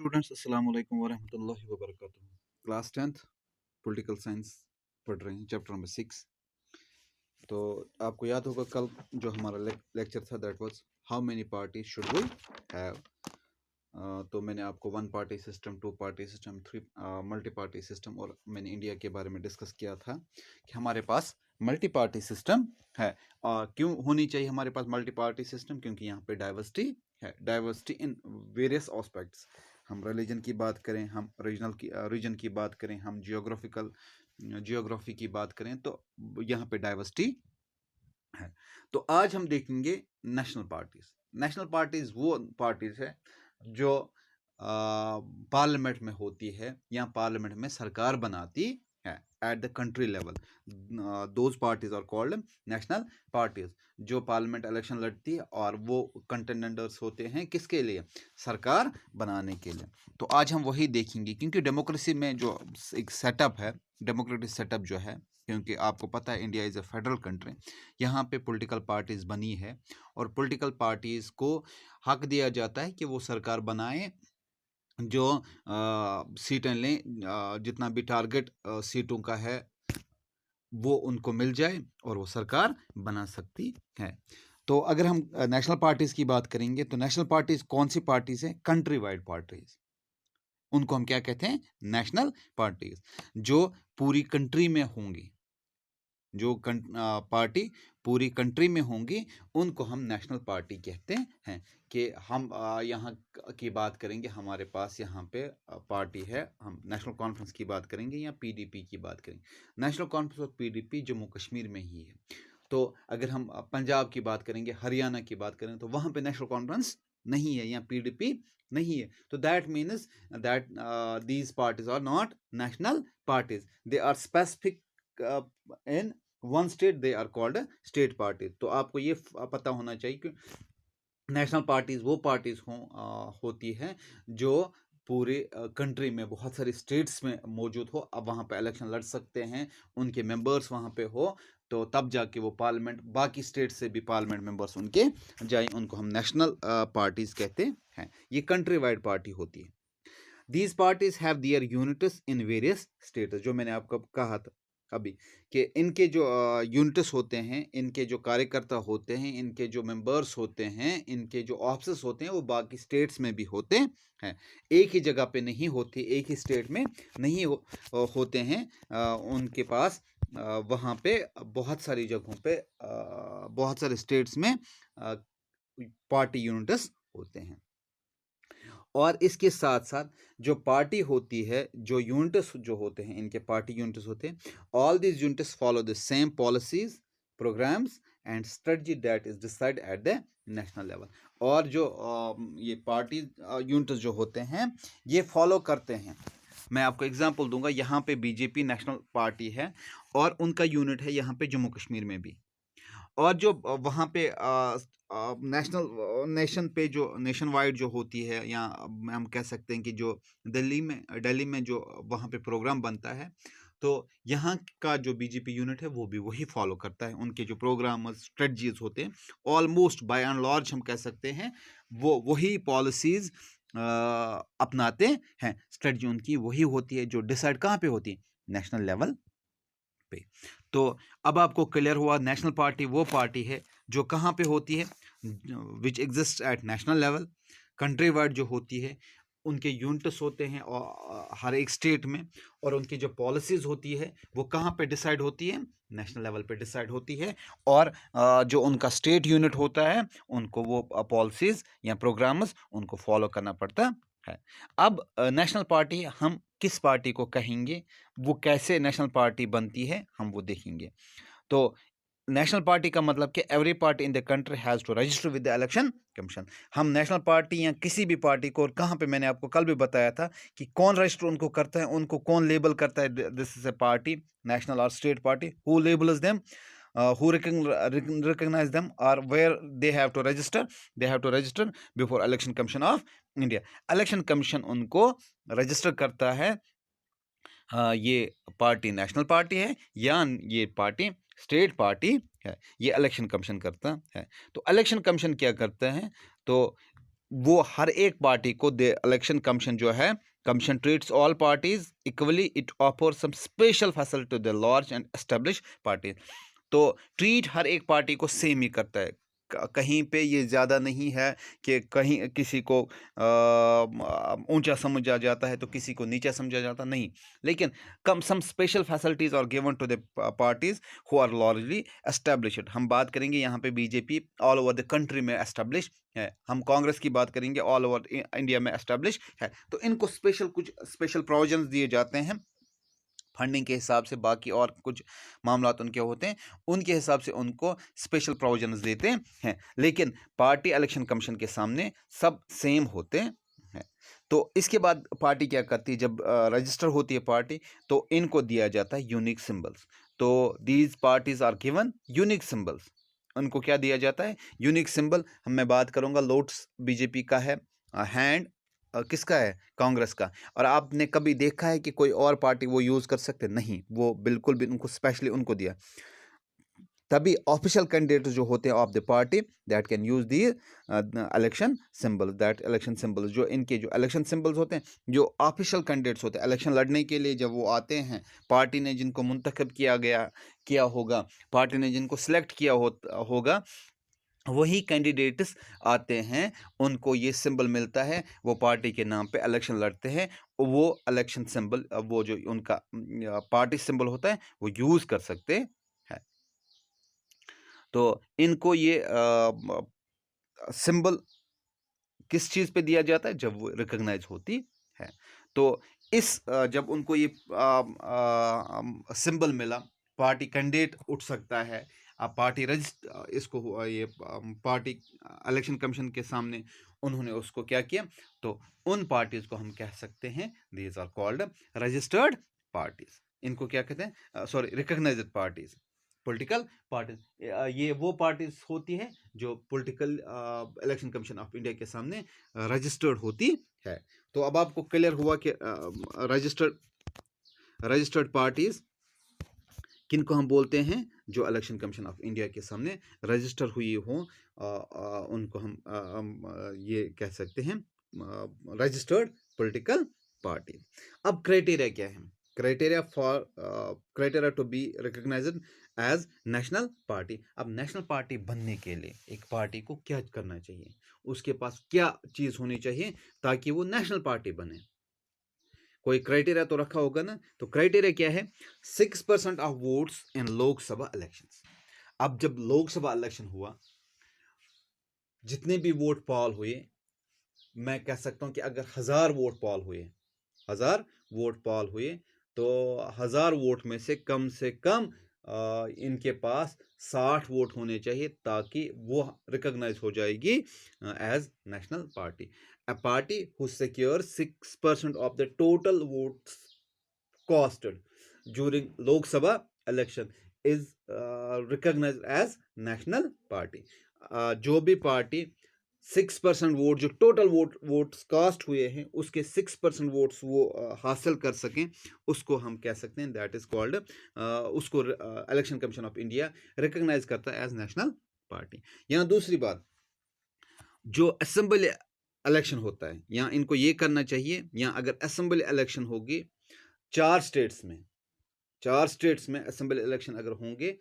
Students अस्सलाम वालेकुम वरहमतुल्लाहि वबरकातुहू। क्लास 10th पॉलिटिकल साइंस पढ़ रहे हैं, चैप्टर नंबर 6। तो आपको याद होगा कल जो हमारा लेक्चर था that was how many parties should we have. तो मैंने आपको one party system, two party system, three multi party system और मैंने इंडिया के बारे में डिस्कस किया था कि हमारे पास मल्टी पार्टी सिस्टम है। क्यों होनी चाहिए हमारे पास मल्टी पार्टी सिस्टम? क्योंकि यहाँ पे डाइवर्सिटी है, डाइवर्सिटी इन वेरियस एस्पेक्ट्स। हम रिलीजन की बात करें, हम रीजन की बात करें, हम जियोग्राफी की बात करें, तो यहाँ पे डाइवर्सिटी है। तो आज हम देखेंगे नेशनल पार्टीज। नेशनल पार्टीज वो पार्टीज है जो पार्लियामेंट में होती है या पार्लियामेंट में सरकार बनाती है at the country level. Those parties are called national parties, जो पार्लियामेंट इलेक्शन लड़ती है और वो कंटेंडर्स होते हैं किसके लिए? सरकार बनाने के लिए। तो आज हम वही देखेंगे, क्योंकि डेमोक्रेसी में जो एक सेटअप है, डेमोक्रेटिक सेटअप जो है, क्योंकि आपको पता है India is a federal country, यहाँ पे पॉलिटिकल पार्टीज बनी है और पॉलिटिकल पार्टीज को हक दिया जाता है कि वो सरकार बनाए, जो सीटें लें, जितना भी टारगेट सीटों का है वो उनको मिल जाए और वो सरकार बना सकती है। तो अगर हम नेशनल पार्टीज की बात करेंगे तो नेशनल पार्टीज कौन सी पार्टीज है? कंट्री वाइड पार्टीज, उनको हम क्या कहते हैं? नेशनल पार्टीज, जो पूरी कंट्री में होंगी, जो पार्टी पूरी कंट्री में होंगी उनको हम नेशनल पार्टी कहते हैं। कि हम यहाँ की बात करेंगे, हमारे पास यहाँ पे पार्टी है, हम नेशनल कॉन्फ्रेंस की बात करेंगे या पीडीपी की बात करेंगे। नेशनल कॉन्फ्रेंस और पीडीपी जम्मू कश्मीर में ही है। तो अगर हम पंजाब की बात करेंगे, हरियाणा की बात करें, तो वहाँ पे नेशनल कॉन्फ्रेंस नहीं है या पीडीपी नहीं है। तो that means that these parties are not national parties, they are specific in one state, they are called state parties. तो आपको ये पता होना चाहिए कि नेशनल पार्टीज वो पार्टीज होती हैं जो पूरे कंट्री में बहुत सारी स्टेट्स में मौजूद हो। अब वहाँ पे इलेक्शन लड़ सकते हैं, उनके मेंबर्स वहाँ पे हो, तो तब जाके वो पार्लियामेंट, बाकी स्टेट से भी पार्लियामेंट मेंबर्स उनके जाए, उनको हम नेशनल पार्टीज कहते हैं। ये कंट्री वाइड पार्टी होती है। These parties have their units in various states, जो मैंने आपको कहा था अभी कि इनके जो यूनिट्स होते हैं, इनके जो कार्यकर्ता होते हैं, इनके जो मेंबर्स होते हैं, इनके जो ऑफिसर्स होते हैं, वो बाकी स्टेट्स में भी होते हैं। एक ही जगह पे नहीं होती, एक ही स्टेट में नहीं होते हैं। उनके पास वहाँ पे बहुत सारी जगहों पे, बहुत सारे स्टेट्स में पार्टी यूनिट्स होते हैं। और इसके साथ साथ जो पार्टी होती है, जो यूनिट्स जो होते हैं, इनके पार्टी यूनिट्स होते हैं, all these units follow the same policies, programmes and strategy that is decide at the national level. और जो ये पार्टी यूनिट्स जो होते हैं ये फॉलो करते हैं। मैं आपको एग्जांपल दूंगा, यहाँ पे बीजेपी नेशनल पार्टी है और उनका यूनिट है यहाँ पे जम्मू कश्मीर में भी। और जो वहाँ पे नेशन पे जो नेशन वाइड जो होती है, या हम कह सकते हैं कि जो दिल्ली में जो वहाँ पे प्रोग्राम बनता है, तो यहाँ का जो बीजेपी यूनिट है वो भी वही फॉलो करता है। उनके जो प्रोग्राम स्ट्रेटजीज होते हैं ऑलमोस्ट बाय एंड लार्ज हम कह सकते हैं वो वही पॉलिसीज अपनाते हैं। स्ट्रेटजी उनकी वही होती है जो डिसाइड कहाँ पे होती है? नेशनल लेवल पे। तो अब आपको क्लियर हुआ, नेशनल पार्टी वो पार्टी है जो कहाँ पे होती है? Which exist at national level. Country wide जो होती है, उनके यूनिट्स होते हैं और हर एक स्टेट में, और उनकी जो पॉलिसीज होती है वो कहाँ पे डिसाइड होती है? नेशनल लेवल पे डिसाइड होती है। और जो उनका स्टेट यूनिट होता है उनको वो पॉलिसीज या प्रोग्राम्स उनको फॉलो करना पड़ता है। अब नेशनल पार्टी हम किस पार्टी को कहेंगे, वो कैसे नेशनल पार्टी बनती है, हम वो देखेंगे। तो नेशनल पार्टी का मतलब कि every party in the country has to register with the election commission. हम नेशनल पार्टी या किसी भी पार्टी को, और कहाँ पे मैंने आपको कल भी बताया था कि कौन रजिस्टर उनको करता है, उनको कौन लेबल करता है this is a party, national और state party, who labels them, who recognize them, or where they have to register, before election commission of India। election commission उनको रजिस्टर करता है ये पार्टी नेशनल पार्टी है या ये पार्टी स्टेट पार्टी है, ये इलेक्शन कमीशन करता है। तो इलेक्शन कमीशन क्या करता है? तो वो हर एक पार्टी को दे, इलेक्शन कमीशन जो है, commission treats all parties equally, it offer some special facility to the large and establish party. तो ट्रीट हर एक पार्टी को सेम ही करता है, कहीं पे ये ज़्यादा नहीं है कि कहीं किसी को ऊंचा समझा जाता है तो किसी को नीचा समझा जाता नहीं, लेकिन come some special facilities are given to the parties who are largely established. हम बात करेंगे यहाँ पे BJP all over the country में एस्टेब्लिश है, हम कांग्रेस की बात करेंगे ऑल ओवर इंडिया में एस्टेब्लिश है। तो इनको कुछ स्पेशल प्रोविजंस दिए जाते हैं फंडिंग के हिसाब से, बाकी और कुछ मामला उनके होते हैं, उनके हिसाब से उनको स्पेशल प्रोविजंस देते हैं, लेकिन पार्टी इलेक्शन कमीशन के सामने सब सेम होते हैं। तो इसके बाद पार्टी क्या करती है, जब रजिस्टर होती है पार्टी तो इनको दिया जाता है यूनिक सिंबल्स। तो these parties are given unique symbols, उनको क्या दिया जाता है, यूनिक सिंबल। मैं बात करूंगा लोटस बीजेपी का है, हैंड किसका है, कांग्रेस का। और आपने कभी देखा है कि कोई और पार्टी वो यूज़ कर सकते, नहीं, वो बिल्कुल भी उनको स्पेशली उनको दिया। तभी ऑफिशियल कैंडिडेट जो होते हैं of the party that can use the election symbol, that election symbol, जो इनके जो इलेक्शन सिंबल्स होते हैं, जो ऑफिशियल कैंडिडेट्स होते हैं इलेक्शन लड़ने के लिए, जब वो आते हैं, पार्टी ने जिनको मुंतखब किया होगा, पार्टी ने जिनको सिलेक्ट किया होगा, वही कैंडिडेट्स आते हैं, उनको ये सिंबल मिलता है, वो पार्टी के नाम पे इलेक्शन लड़ते हैं, वो इलेक्शन सिंबल, वो जो उनका पार्टी सिंबल होता है वो यूज़ कर सकते हैं। तो इनको ये सिंबल किस चीज़ पे दिया जाता है, जब वो रिकॉग्नाइज होती है। तो जब उनको ये सिंबल मिला, पार्टी कैंडिडेट उठ सकता है, पार्टी इसको ये पार्टी इलेक्शन कमीशन के सामने उन्होंने उसको क्या किया, तो उन पार्टीज को हम कह सकते हैं these are called registered parties. इनको क्या कहते हैं, sorry, recognised parties, political parties. ये वो पार्टीज होती है जो political election commission of India के सामने रजिस्टर्ड होती है। तो अब आपको क्लियर हुआ कि रजिस्टर्ड पार्टीज किनको हम बोलते हैं, जो इलेक्शन कमीशन ऑफ इंडिया के सामने रजिस्टर हुई हो, उनको हम ये कह सकते हैं रजिस्टर्ड पॉलिटिकल पार्टी। अब क्राइटेरिया क्या है, criteria to be recognised as national party. अब नेशनल पार्टी बनने के लिए एक पार्टी को क्या करना चाहिए, उसके पास क्या चीज़ होनी चाहिए ताकि वो नेशनल पार्टी बने, कोई क्राइटेरिया तो रखा होगा ना। तो क्राइटेरिया क्या है, 6% of votes in Lok Sabha elections. अब जब लोकसभा इलेक्शन हुआ, जितने भी वोट पॉल हुए, मैं कह सकता हूं कि अगर 1000 वोट पॉल हुए तो 1000 वोट में से कम इनके पास 60 वोट होने चाहिए, ताकि वो रिकॉग्नाइज हो जाएगी as national party. A party who secures 6% of the total votes casted during Lok Sabha election is recognized as national party। जो भी पार्टी 6% वोट, जो टोटल वोट्स कास्ट हुए हैं उसके 6% वोट्स वो हासिल कर सकें, उसको हम कह सकते हैं दैट इज कॉल्ड, उसको election commission of India recognise करता है एज नेशनल पार्टी। यहाँ दूसरी बात, जो असेंबली इलेक्शन होता है, यहाँ इनको ये करना चाहिए, यहाँ अगर असेंबली इलेक्शन होगी 4 स्टेट्स में असेंबली इलेक्शन अगर होंगे,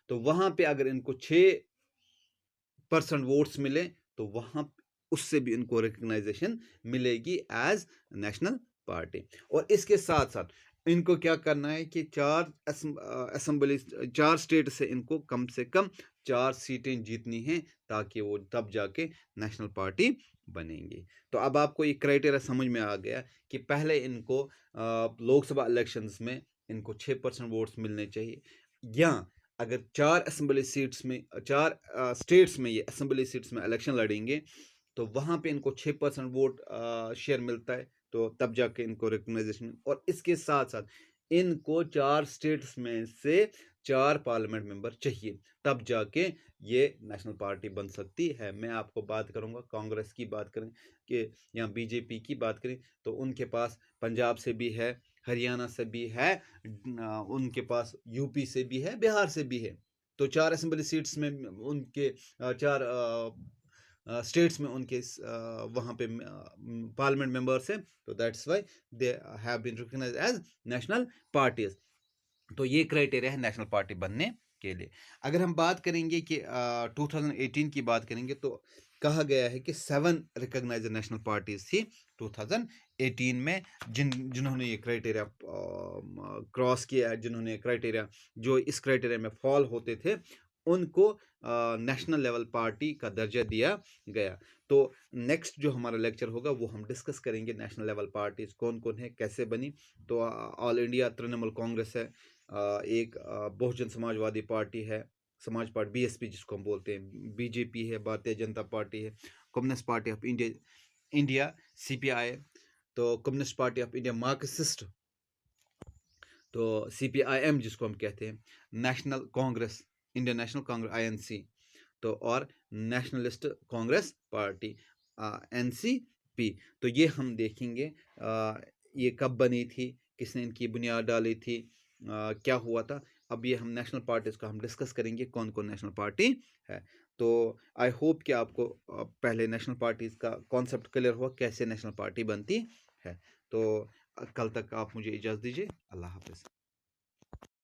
तो वहाँ पे अगर इनको 6% वोट्स मिले तो वहाँ उससे भी इनको रिकग्नाइजेशन मिलेगी एज नेशनल पार्टी। और इसके साथ साथ इनको क्या करना है कि 4 स्टेट से इनको कम से कम 4 सीटें जीतनी हैं, ताकि वो तब जाके नेशनल पार्टी बनेंगी। तो अब आपको ये क्राइटेरिया समझ में आ गया कि पहले इनको लोकसभा इलेक्शंस में इनको 6% वोट्स मिलने चाहिए, या अगर 4 स्टेट्स में ये असेंबली सीट्स में इलेक्शन लड़ेंगे तो वहाँ पे इनको 6% वोट शेयर मिलता है, तो तब जाके इनको रिकग्नाइजेशन। और इसके साथ साथ इनको 4 स्टेट्स में से 4 पार्लियामेंट मेंबर चाहिए, तब जाके ये नेशनल पार्टी बन सकती है। मैं आपको बात करूंगा, कांग्रेस की बात करें कि या बीजेपी की बात करें तो उनके पास पंजाब से भी है, हरियाणा से भी है, उनके पास यूपी से भी है, बिहार से भी है। तो 4 असेंबली सीट्स में उनके 4 स्टेट्स में उनके वहाँ पे पार्लियामेंट मेंबर्स हैं, तो that's why they have been recognised as national parties. तो ये क्राइटेरिया है नेशनल पार्टी बनने के लिए। अगर हम बात करेंगे कि 2018 की बात करेंगे, तो कहा गया है कि 7 रिकॉग्नाइज्ड नेशनल पार्टीज थी 2018 में, जिन्होंने ये क्राइटेरिया क्रॉस किया, जिन्होंने क्राइटेरिया, जो इस क्राइटेरिया में फॉल होते थे, उनको नेशनल लेवल पार्टी का दर्जा दिया गया। तो नेक्स्ट जो हमारा लेक्चर होगा वो हम डिस्कस करेंगे नेशनल लेवल पार्टीज कौन कौन है, कैसे बनी। तो ऑल इंडिया तृणमूल कांग्रेस है, एक बहुजन समाजवादी पार्टी है, समाज पार्टी बीएसपी जिसको हम बोलते हैं, बीजेपी है, भारतीय जनता पार्टी है, Communist Party of India CPI, तो Communist Party of India Marxist, तो सीपीआईएम जिसको हम कहते हैं, National Congress, Indian National Congress INC, तो और नेशनलिस्ट कांग्रेस पार्टी एनसीपी। तो ये हम देखेंगे ये कब बनी थी, किसने इनकी बुनियाद डाली थी, क्या हुआ था। अब ये हम नेशनल पार्टीज का हम डिस्कस करेंगे कौन कौन नेशनल पार्टी है। तो आई होप कि आपको पहले नेशनल पार्टीज का कॉन्सेप्ट क्लियर हुआ, कैसे नेशनल पार्टी बनती है। तो कल तक आप मुझे इजाज़त दीजिए। अल्लाह हाफिज़।